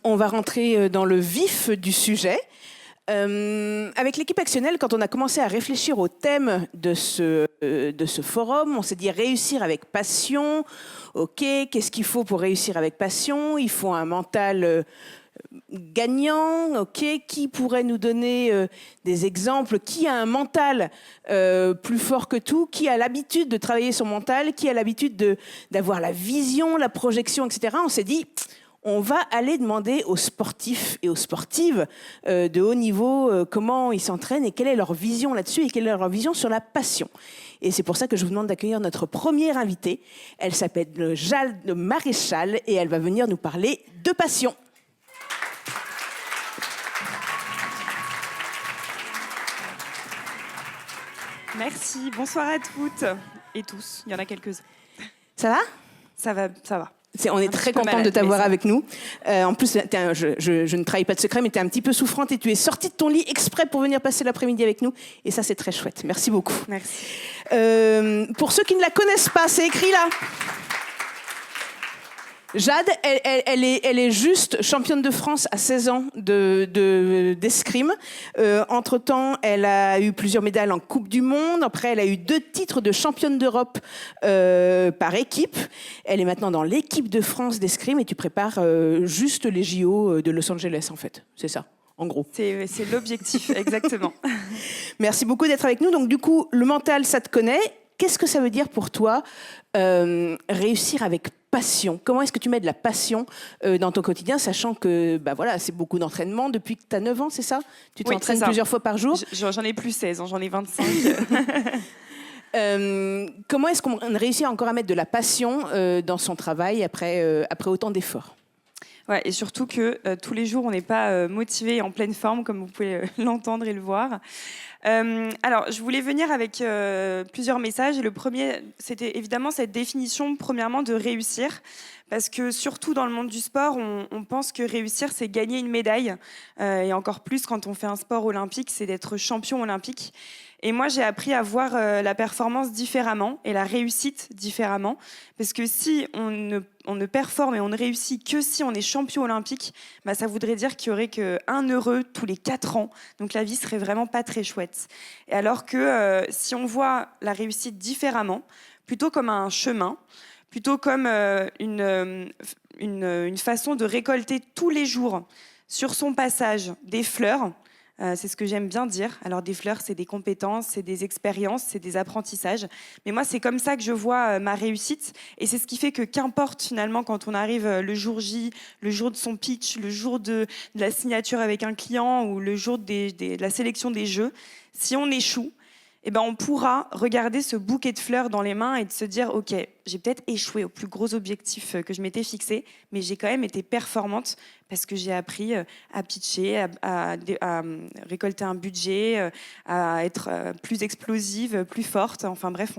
On va rentrer dans le vif du sujet. Avec l'équipe Actionnelle, quand on a commencé à réfléchir au thème de ce forum, on s'est dit réussir avec passion. Ok, qu'est-ce qu'il faut pour réussir avec passion? Il faut un mental gagnant. Ok, qui pourrait nous donner des exemples? Qui a un mental plus fort que tout? Qui a l'habitude de travailler son mental? Qui a l'habitude d'avoir la vision, la projection, etc. On s'est dit, on va aller demander aux sportifs et aux sportives de haut niveau comment ils s'entraînent et quelle est leur vision là-dessus et quelle est leur vision sur la passion. Et c'est pour ça que je vous demande d'accueillir notre première invitée. Elle s'appelle Jade Maréchal et elle va venir nous parler de passion. Merci, bonsoir à toutes et tous. Il y en a quelques-uns. Ça va ? Ça va, ça va. On est très contente de t'avoir avec nous. En plus, je ne trahis pas de secret, mais tu es un petit peu souffrante et tu es sortie de ton lit exprès pour venir passer l'après-midi avec nous. Et ça, c'est très chouette. Merci beaucoup. Merci. Pour ceux qui ne la connaissent pas, c'est écrit là. Jade, elle est juste championne de France à 16 ans d'escrime. Entre-temps, elle a eu plusieurs médailles en Coupe du Monde. Après, elle a eu 2 titres de championne d'Europe par équipe. Elle est maintenant dans l'équipe de France d'escrime et tu prépares juste les JO de Los Angeles, en fait. C'est ça, en gros. C'est l'objectif, exactement. Merci beaucoup d'être avec nous. Donc, du coup, le mental, ça te connaît. Qu'est-ce que ça veut dire pour toi réussir avec passion? Comment est-ce que tu mets de la passion dans ton quotidien, sachant que voilà, c'est beaucoup d'entraînement depuis que tu as 9 ans, c'est ça? Tu t'entraînes plusieurs fois par jour? J'en ai plus 16, j'en ai 25. Comment est-ce qu'on réussit encore à mettre de la passion dans son travail après autant d'efforts? Ouais, et surtout que tous les jours, on n'est pas motivé et en pleine forme, comme vous pouvez l'entendre et le voir. Alors, je voulais venir avec plusieurs messages. Et le premier, c'était évidemment cette définition, premièrement, de réussir. Parce que surtout dans le monde du sport, on pense que réussir, c'est gagner une médaille. Et encore plus quand on fait un sport olympique, c'est d'être champion olympique. Et moi, j'ai appris à voir la performance différemment et la réussite différemment. Parce que si on ne performe et on ne réussit que si on est champion olympique, ça voudrait dire qu'il n'y aurait qu'un heureux tous les 4 ans. Donc la vie serait vraiment pas très chouette. Et alors que si on voit la réussite différemment, plutôt comme un chemin, plutôt comme une façon de récolter tous les jours sur son passage des fleurs. C'est ce que j'aime bien dire. Alors des fleurs, c'est des compétences, c'est des expériences, c'est des apprentissages. Mais moi, c'est comme ça que je vois ma réussite. Et c'est ce qui fait que qu'importe finalement quand on arrive le jour J, le jour de son pitch, le jour de la signature avec un client ou le jour de la sélection des jeux, si on échoue, on pourra regarder ce bouquet de fleurs dans les mains et de se dire « Ok, j'ai peut-être échoué au plus gros objectif que je m'étais fixé, mais j'ai quand même été performante parce que j'ai appris à pitcher, à récolter un budget, à être plus explosive, plus forte. Enfin bref,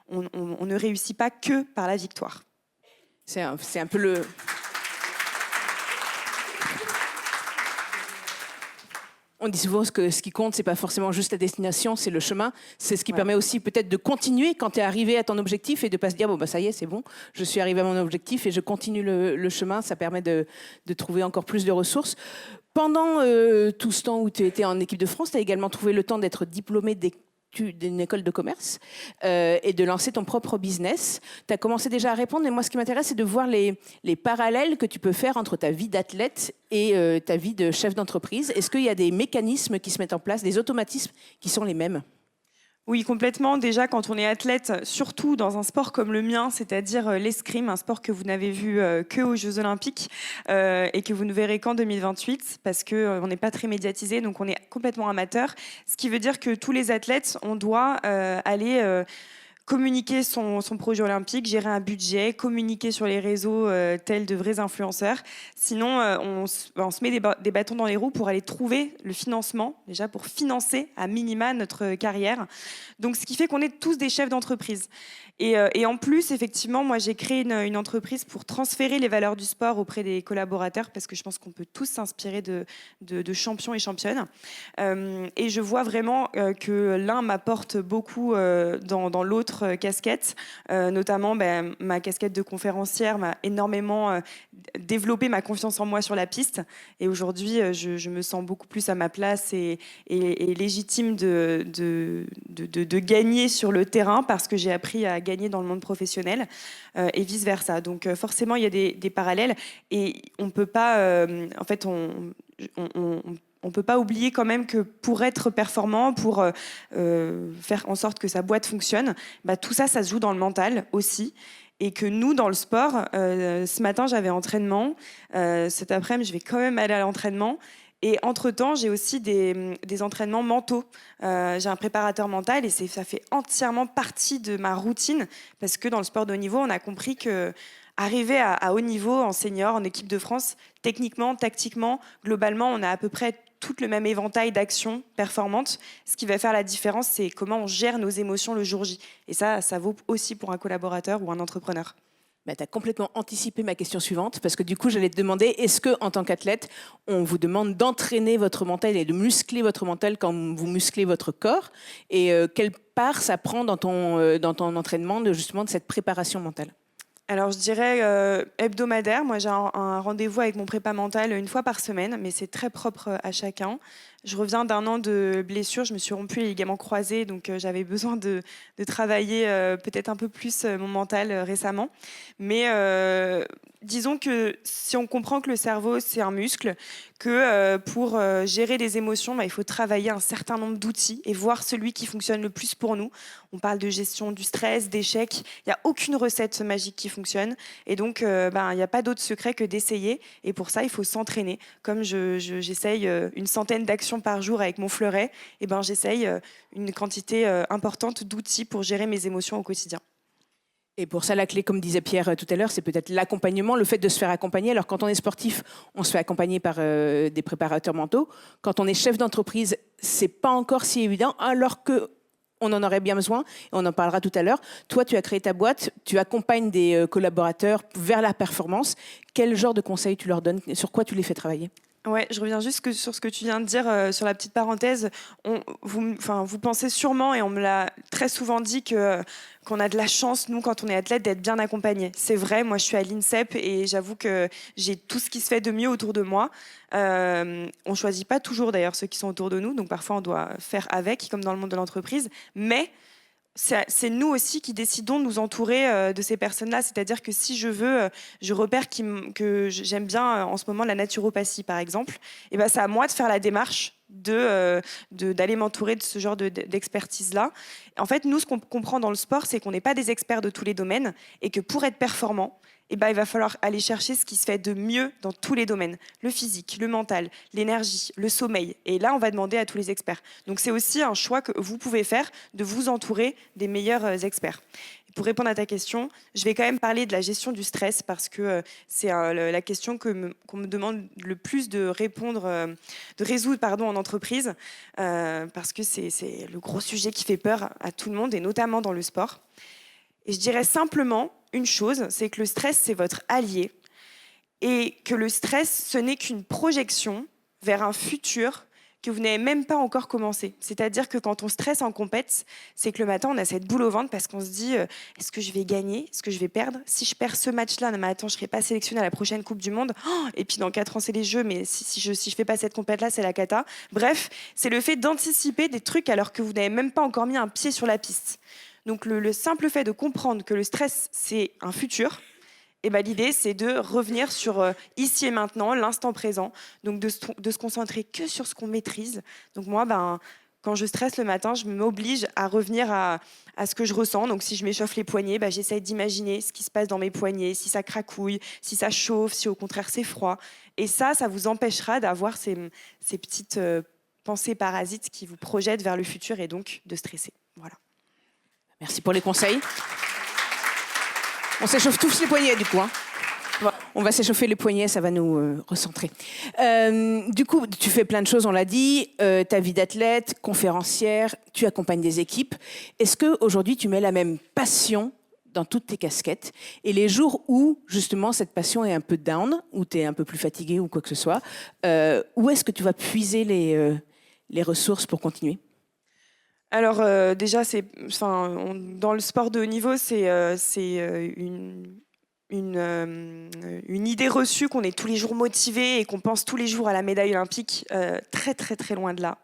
on ne réussit pas que par la victoire. » C'est un peu le... On dit souvent que ce qui compte, c'est pas forcément juste la destination, c'est le chemin. C'est ce qui permet aussi peut-être de continuer quand tu es arrivé à ton objectif et de pas se dire ça y est, c'est bon, je suis arrivé à mon objectif et je continue le chemin. Ça permet de trouver encore plus de ressources. Pendant tout ce temps où tu étais en équipe de France, tu as également trouvé le temps d'être diplômé d'une école de commerce et de lancer ton propre business. Tu as commencé déjà à répondre, mais moi, ce qui m'intéresse, c'est de voir les parallèles que tu peux faire entre ta vie d'athlète et ta vie de chef d'entreprise. Est-ce qu'il y a des mécanismes qui se mettent en place, des automatismes qui sont les mêmes ? Oui, complètement. Déjà, quand on est athlète, surtout dans un sport comme le mien, c'est-à-dire l'escrime, un sport que vous n'avez vu que aux Jeux Olympiques et que vous ne verrez qu'en 2028, parce qu'on n'est pas très médiatisé, donc on est complètement amateur. Ce qui veut dire que tous les athlètes, on doit aller... communiquer son projet olympique, gérer un budget, communiquer sur les réseaux tels de vrais influenceurs. Sinon, on se met des bâtons dans les roues pour aller trouver le financement, déjà pour financer à minima notre carrière. Donc, ce qui fait qu'on est tous des chefs d'entreprise. Et en plus, effectivement, moi, j'ai créé une entreprise pour transférer les valeurs du sport auprès des collaborateurs, parce que je pense qu'on peut tous s'inspirer de champions et championnes. Et je vois vraiment que l'un m'apporte beaucoup dans l'autre d'autres casquettes, notamment ma casquette de conférencière m'a énormément développé ma confiance en moi sur la piste. Et aujourd'hui, je me sens beaucoup plus à ma place et légitime de gagner sur le terrain parce que j'ai appris à gagner dans le monde professionnel et vice-versa. Donc forcément, il y a des parallèles et on peut pas... en fait, on peut pas oublier quand même que pour être performant, pour faire en sorte que sa boîte fonctionne, tout ça, ça se joue dans le mental aussi. Et que nous, dans le sport, ce matin, j'avais entraînement. Cet après-midi, je vais quand même aller à l'entraînement. Et entre-temps, j'ai aussi des entraînements mentaux. J'ai un préparateur mental et ça fait entièrement partie de ma routine parce que dans le sport de haut niveau, on a compris que arriver à haut niveau, en senior, en équipe de France, techniquement, tactiquement, globalement, on a à peu près tout le même éventail d'actions performantes. Ce qui va faire la différence, c'est comment on gère nos émotions le jour J. Et ça vaut aussi pour un collaborateur ou un entrepreneur. Tu as complètement anticipé ma question suivante, parce que du coup, j'allais te demander, est-ce qu'en tant qu'athlète, on vous demande d'entraîner votre mental et de muscler votre mental quand vous musclez votre corps? Et quelle part ça prend dans ton entraînement, justement, de cette préparation mentale? Alors, je dirais hebdomadaire. Moi, j'ai un rendez-vous avec mon prépa mental une fois par semaine, mais c'est très propre à chacun. Je reviens d'un an de blessure. Je me suis rompu les ligaments croisés, donc j'avais besoin de travailler peut-être un peu plus mon mental récemment. Mais disons que si on comprend que le cerveau, c'est un muscle, que pour gérer les émotions, il faut travailler un certain nombre d'outils et voir celui qui fonctionne le plus pour nous. On parle de gestion du stress, d'échecs. Il n'y a aucune recette magique qui fonctionne. Et donc, il n'y a pas d'autre secret que d'essayer. Et pour ça, il faut s'entraîner. Comme j'essaye une centaine d'actions par jour avec mon fleuret, et j'essaye une quantité importante d'outils pour gérer mes émotions au quotidien. Et pour ça, la clé, comme disait Pierre tout à l'heure, c'est peut-être l'accompagnement, le fait de se faire accompagner. Alors, quand on est sportif, on se fait accompagner par des préparateurs mentaux. Quand on est chef d'entreprise, c'est pas encore si évident, alors que on en aurait bien besoin, et on en parlera tout à l'heure. Toi, tu as créé ta boîte, tu accompagnes des collaborateurs vers la performance. Quel genre de conseils tu leur donnes? Sur quoi tu les fais travailler? Ouais, je reviens juste sur ce que tu viens de dire, sur la petite parenthèse. Vous pensez sûrement, et on me l'a très souvent dit, qu'on a de la chance, nous, quand on est athlète, d'être bien accompagné. C'est vrai, moi, je suis à l'INSEP et j'avoue que j'ai tout ce qui se fait de mieux autour de moi. On choisit pas toujours, d'ailleurs, ceux qui sont autour de nous, donc parfois, on doit faire avec, comme dans le monde de l'entreprise. Mais c'est nous aussi qui décidons de nous entourer de ces personnes-là. C'est-à-dire que si je repère que j'aime bien en ce moment la naturopathie, par exemple, et c'est à moi de faire la démarche d'aller m'entourer de ce genre d'expertise-là. En fait, nous, ce qu'on comprend dans le sport, c'est qu'on n'est pas des experts de tous les domaines et que pour être performant, il va falloir aller chercher ce qui se fait de mieux dans tous les domaines. Le physique, le mental, l'énergie, le sommeil. Et là, on va demander à tous les experts. Donc, c'est aussi un choix que vous pouvez faire de vous entourer des meilleurs experts. Pour répondre à ta question, je vais quand même parler de la gestion du stress parce que c'est la question qu'on me demande le plus de résoudre en entreprise parce que c'est le gros sujet qui fait peur à tout le monde et notamment dans le sport. Et je dirais simplement une chose, c'est que le stress, c'est votre allié et que le stress, ce n'est qu'une projection vers un futur que vous n'avez même pas encore commencé. C'est-à-dire que quand on stresse en compète, c'est que le matin, on a cette boule au ventre parce qu'on se dit est-ce que je vais gagner? Est-ce que je vais perdre? Si je perds ce match-là, non, mais attends, je ne serai pas sélectionnée à la prochaine Coupe du Monde. Oh, et puis dans 4 ans, c'est les Jeux, mais si je ne fais pas cette compète-là, c'est la cata. Bref, c'est le fait d'anticiper des trucs alors que vous n'avez même pas encore mis un pied sur la piste. Donc le simple fait de comprendre que le stress, c'est un futur, l'idée, c'est de revenir sur ici et maintenant, l'instant présent, donc de se concentrer que sur ce qu'on maîtrise. Donc moi, quand je stresse le matin, je m'oblige à revenir à ce que je ressens. Donc si je m'échauffe les poignets, j'essaie d'imaginer ce qui se passe dans mes poignets, si ça cracouille, si ça chauffe, si au contraire c'est froid. Et ça vous empêchera d'avoir ces petites pensées parasites qui vous projettent vers le futur et donc de stresser. Voilà. Merci pour les conseils. On s'échauffe tous les poignets, du coup. Hein. On va s'échauffer les poignets, ça va nous recentrer. Du coup, tu fais plein de choses, on l'a dit. Ta vie d'athlète, conférencière, tu accompagnes des équipes. Est-ce qu'aujourd'hui, tu mets la même passion dans toutes tes casquettes? Et les jours où, justement, cette passion est un peu down, où tu es un peu plus fatigué ou quoi que ce soit, où est-ce que tu vas puiser les ressources pour continuer? Alors déjà, dans le sport de haut niveau, c'est une idée reçue qu'on est tous les jours motivé et qu'on pense tous les jours à la médaille olympique, très très très loin de là.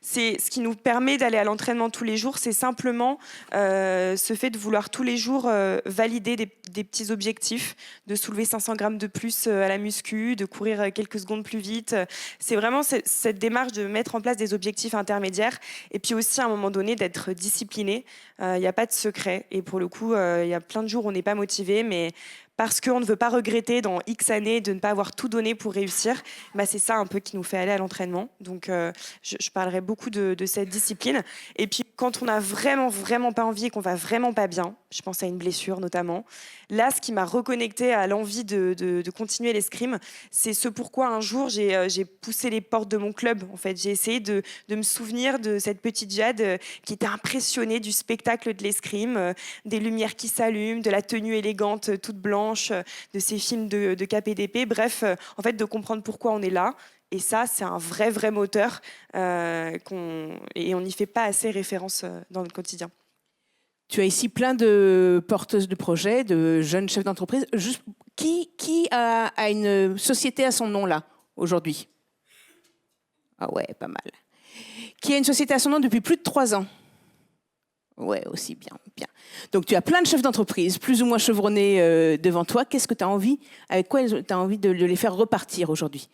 C'est ce qui nous permet d'aller à l'entraînement tous les jours, c'est simplement ce fait de vouloir tous les jours valider des petits objectifs, de soulever 500 grammes de plus à la muscu, de courir quelques secondes plus vite. C'est vraiment cette démarche de mettre en place des objectifs intermédiaires et puis aussi à un moment donné d'être discipliné. Il n'y a pas de secret et pour le coup, il y a plein de jours où on n'est pas motivé, mais parce qu'on ne veut pas regretter dans X années de ne pas avoir tout donné pour réussir, c'est ça un peu qui nous fait aller à l'entraînement. Donc je parlerai beaucoup de cette discipline. Et puis quand on n'a vraiment pas envie et qu'on va vraiment pas bien, je pense à une blessure notamment, là ce qui m'a reconnecté à l'envie de continuer l'escrime, c'est ce pourquoi un jour j'ai poussé les portes de mon club. En fait, j'ai essayé de me souvenir de cette petite Jade qui était impressionnée du spectacle de l'escrime, des lumières qui s'allument, de la tenue élégante toute blanche, de ces films de KPDP, bref, en fait, de comprendre pourquoi on est là. Et ça, c'est un vrai moteur et on n'y fait pas assez référence dans le quotidien. Tu as ici plein de porteuses de projets, de jeunes chefs d'entreprise. Qui a une société à son nom là, aujourd'hui? Ah ouais, pas mal. Qui a une société à son nom depuis plus de 3 ans? Ouais, aussi bien. Donc tu as plein de chefs d'entreprise, plus ou moins chevronnés devant toi. Qu'est-ce que tu as envie, avec quoi tu as envie de les faire repartir aujourd'hui?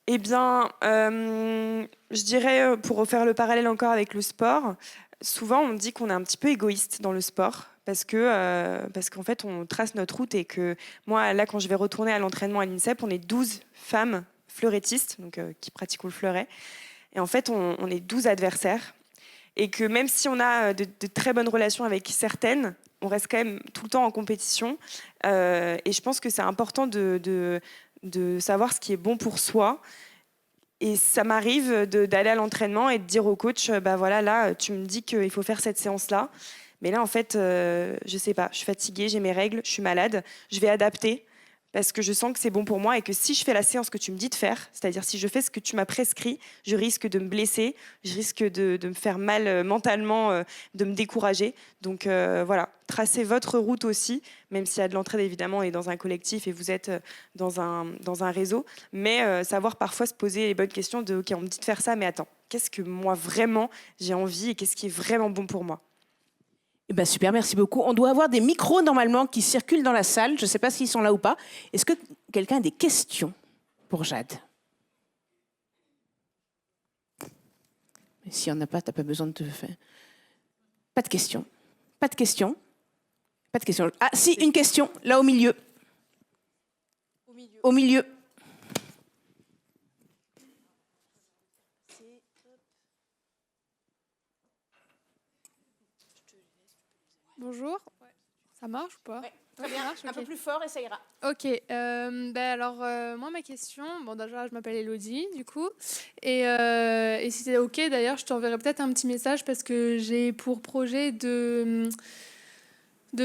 Eh bien, je dirais, pour refaire le parallèle encore avec le sport, souvent on dit qu'on est un petit peu égoïste dans le sport parce qu'en fait on trace notre route et que moi là quand je vais retourner à l'entraînement à l'INSEP, on est 12 femmes fleurettistes donc qui pratiquent le fleuret et en fait on est 12 adversaires et que même si on a de très bonnes relations avec certaines, on reste quand même tout le temps en compétition et je pense que c'est important de savoir ce qui est bon pour soi. Et ça m'arrive d'aller à l'entraînement et de dire au coach, voilà, là, tu me dis qu'il faut faire cette séance-là. Mais là, en fait, je sais pas, je suis fatiguée, j'ai mes règles, je suis malade, je vais adapter parce que je sens que c'est bon pour moi et que si je fais la séance que tu me dis de faire, c'est-à-dire si je fais ce que tu m'as prescrit, je risque de me blesser, je risque de me faire mal mentalement, de me décourager. Donc voilà, tracez votre route aussi, même s'il y a de l'entraide évidemment et dans un collectif et vous êtes dans un réseau, mais savoir parfois se poser les bonnes questions de ok, on me dit de faire ça, mais attends, qu'est-ce que moi vraiment j'ai envie et qu'est-ce qui est vraiment bon pour moi? Super, merci beaucoup. On doit avoir des micros normalement qui circulent dans la salle. Je ne sais pas s'ils sont là ou pas. Est-ce que quelqu'un a des questions pour Jade? S'il n'y en a pas, tu n'as pas besoin de te faire. Pas de questions. Pas de questions. Pas de questions. Ah si, une question, là au milieu. Au milieu. Bonjour, ça marche ou pas? Ouais, très bien, marche, un okay. peu plus fort et ça ira. Ok, moi ma question, déjà je m'appelle Elodie du coup, et si c'est ok d'ailleurs je t'enverrai peut-être un petit message parce que j'ai pour projet de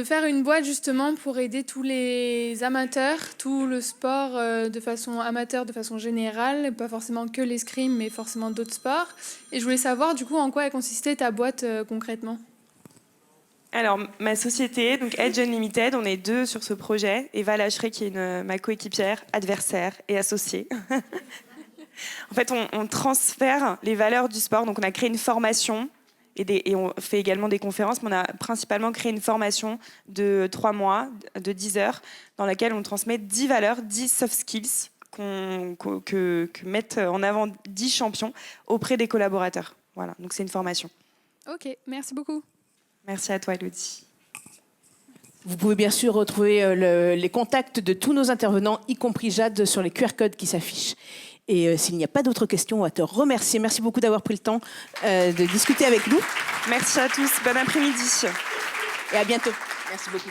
faire une boîte justement pour aider tous les amateurs, tout le sport de façon amateur, de façon générale, pas forcément que l'escrime mais forcément d'autres sports, et je voulais savoir du coup en quoi elle consistait ta boîte concrètement. Alors, ma société, donc Edge Unlimited, on est 2 sur ce projet. Eva Lacheret, qui est ma coéquipière, adversaire et associée. En fait, on transfère les valeurs du sport. Donc, on a créé une formation et on fait également des conférences, mais on a principalement créé une formation de 3 mois, de 10 heures, dans laquelle on transmet 10 valeurs, 10 soft skills que mettent en avant 10 champions auprès des collaborateurs. Voilà, donc c'est une formation. Ok, merci beaucoup. Merci à toi, Elodie. Vous pouvez bien sûr retrouver les contacts de tous nos intervenants, y compris Jade, sur les QR codes qui s'affichent. Et s'il n'y a pas d'autres questions, on va te remercier. Merci beaucoup d'avoir pris le temps de discuter avec nous. Merci à tous. Bon après-midi. Et à bientôt. Merci beaucoup.